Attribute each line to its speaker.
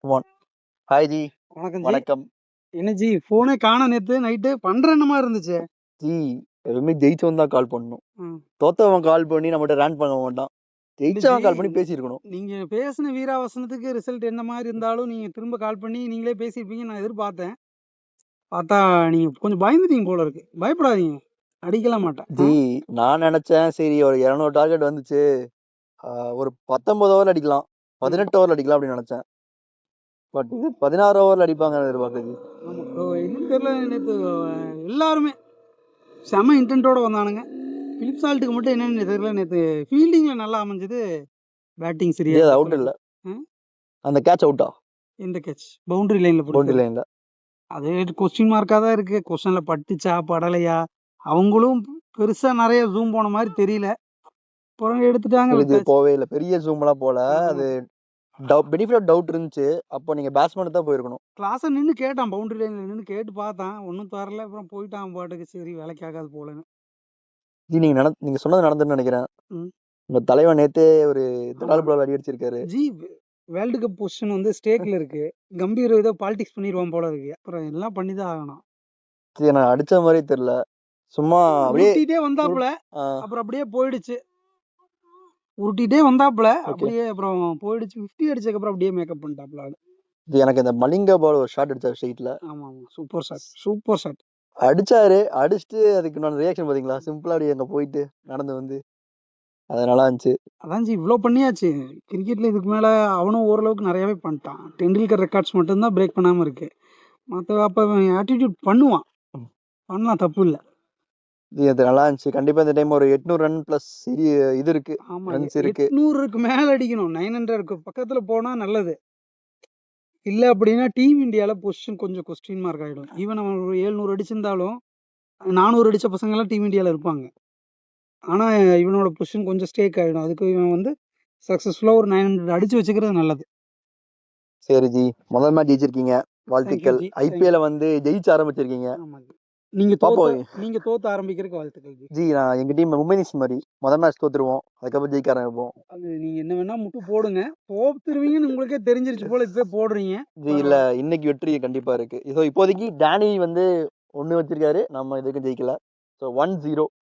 Speaker 1: One. Hi G.
Speaker 2: வணக்கம் G.
Speaker 1: வணக்கம்
Speaker 2: என்ன ஜி போனே காணோம், நேத்து நைட்டு பண்றேன்ன மாதிரி இருந்துச்சு.
Speaker 1: ஜி. எப்பவுமே ஜெயிச்சவன் தான் கால் பண்ணணும். தோத்தவன் கால் பண்ணி நம்மகிட்ட ரேண்ட் பண்ண மாட்டான். ஜெயிச்சவன் கால் பண்ணி பேசியிருக்கணும்.
Speaker 2: நீங்க பேசின வீராவசனத்துக்கு ரிசல்ட் என்ன மாதிரி இருந்தாலும் நீங்க திரும்ப கால் பண்ணி நீங்களே பேசியிருப்பீங்க, நான் எதிர்பார்த்தேன். பார்த்தா நீங்க கொஞ்சம் பயந்துட்டீங்க போல இருக்கு. பயப்படாதீங்க, அடிக்கலாம் மாட்டேன்
Speaker 1: ஜி. நான் நினைச்சேன் சரி ஒரு 200 டார்கெட் வந்துச்சு, ஒரு 19 ஓவர் அடிக்கலாம், 18 ஓவர் அடிக்கலாம் அப்படின்னு நினைச்சேன். பட் இது 16 ஓவர்ல அடிப்பாங்க எதிர்பார்க்குது.
Speaker 2: நமக்கு என்னன்னு தெரியல, நேற்று எல்லாருமே செம இன்டென்ட்டோட வந்தானுங்க. பிலிப் சால்ட்டுக்கு மட்டும் என்னன்னு தெரியல, நேற்று ஃபீல்டிங்ல நல்லா அமைஞ்சது, பேட்டிங் சரியா
Speaker 1: அவுட் இல்ல. அந்த கேட்ச் அவுட்டா?
Speaker 2: எந்த கேட்ச்? பவுண்டரி லைன்ல
Speaker 1: பவுண்டரி லைன்ல.
Speaker 2: அது கொஸ்டின் மார்க்காக தான் இருக்கு. கொஸ்டின்ல பட்டுச்சா படலையா, அவங்களும் பெருசா நிறைய ஜூம் போன மாதிரி தெரியல. அப்புறம் எடுத்துட்டாங்க.
Speaker 1: இது போவே இல்லை, பெரிய ஜூம் எல்லாம் போல. அது பெனிஃபிட் ஆஃப் டவுட் இருந்துச்சு. அப்போ நீங்க பேட்ஸ்மேன் தான் போயிருக்கணும்.
Speaker 2: கிளாஸை நின்று கேட்டான், பவுண்டரி லைன்ல நின்று கேட்டு பார்த்தான், ஒன்றும் தரல. அப்புறம் போயிட்டான் பாட்டுக்கு, சரி வேலைக்காகாது போலன்னு.
Speaker 1: ஜி நீங்க சொன்னது நடந்துன்னு நினைக்கிறேன். உங்க தலைவன் நேத்தே ஒரு பால் அடி அடிச்சிருக்காரு.
Speaker 2: ஜி வேர்ல்டு கப் பொசிஷன் வந்து ஸ்டேக்ல இருக்கு. கம்பீர் ஏதோ பாலிடிக்ஸ் பண்ணிடுவான் போல இருக்கு. அப்புறம் எல்லாம் பண்ணிதான் ஆகணும்.
Speaker 1: நான் அடிச்ச மாதிரி தெரியல, சும்மா
Speaker 2: அப்படியே வந்தாப்புல, அப்புறம் அப்படியே போயிடுச்சு. உருட்டிட்டே வந்தாப்புல, அப்படியே அப்புறம் போயிடுச்சு. 50 அடிச்சதுக்கு அப்புறம் அப்படியே மேக்கப் பண்ணிட்டாப்புல.
Speaker 1: எனக்கு இந்த மலிங்க பால் ஒரு ஷாட் அடிச்சாரு ஸ்ட்ரைட்ல.
Speaker 2: ஆமா ஆமா, சூப்பர் ஷாட், சூப்பர் ஷாட்
Speaker 1: அடிச்சாரு. அடிச்சுட்டு அதுக்கு நான் ரியாக்ஷன் பாத்தீங்களா? சிம்பிளா அப்படியே அங்க போயிட்டு நடந்து வந்து, அது நல்லா இருந்துச்சு. அதான்
Speaker 2: ஜி, இவ்வளோ பண்ணியாச்சு கிரிக்கெட்ல. இதுக்கு மேல அவனும் ஓரளவுக்கு நிறையவே பண்ணிட்டான். டெண்டுல்கர் ரெக்கார்ட்ஸ் மட்டும்தான் பிரேக் பண்ணாம இருக்கு. மற்ற அப்ப ஆட்டிடியூட் பண்ணுவான், பண்ணலாம், தப்பு இல்லை.
Speaker 1: இது நல்லா இருந்துச்சு. கண்டிப்பா இந்த டைம் ஒரு 800 ரன் பிளஸ் இது இருக்கு.
Speaker 2: ஆமா, 800க்கு மேல அடிக்கணும். 900க்கு பக்கத்துல போனா நல்லது. இல்ல அப்படின்னா டீம் இந்தியால பொசிஷன் கொஞ்சம் கொஸ்டின் மார்க் ஆயிடும். ஈவன் அவன் ஒரு 700 அடிச்சிருந்தாலும் 400 அடிச்ச பசங்க எல்லாம் டீம் இந்தியால இருப்பாங்க. ஆனா இவனோட பொசிஷன் கொஞ்சம் ஸ்டேக் ஆயிடும். அதுக்கு இவன் வந்து சக்சஸ்ஃபுல்லா ஒரு 900 அடிச்சு வச்சுக்கிறது நல்லது.
Speaker 1: சரி ஜி, முதல் மேட்ச் ஜெயிச்சிருக்கீங்க, வாழ்த்துக்கள். ஐபிஎல் வந்து ஜெயிச்சு ஆரம்பிச்சிருக்கீங்க.
Speaker 2: நீங்க தோத்து ஆரம்பிக்கிறதுக்கு வாழ்த்துக்கள்
Speaker 1: ஜி. நான் எங்க டீம் மும்பை இந்தியன்ஸ் மாதிரி முதல் மேட்ச் தோத்துருவோம், அதுக்கப்புறம் ஜெயிக்க ஆரம்பிப்போம்.
Speaker 2: அது நீங்க என்ன வேணா முட்டு போடுங்க, தோத்துருவீங்கன்னு உங்களுக்கே தெரிஞ்சிருச்சு போல இப்பவே போடுறீங்க.
Speaker 1: ஜி இல்ல, இன்னைக்கு வெற்றி கண்டிப்பா இருக்கு. இப்போதைக்கு டேனி வந்து 1 வச்சிருக்காரு, நம்ம இதுக்கு ஜெயிக்கல. ஸோ 1-0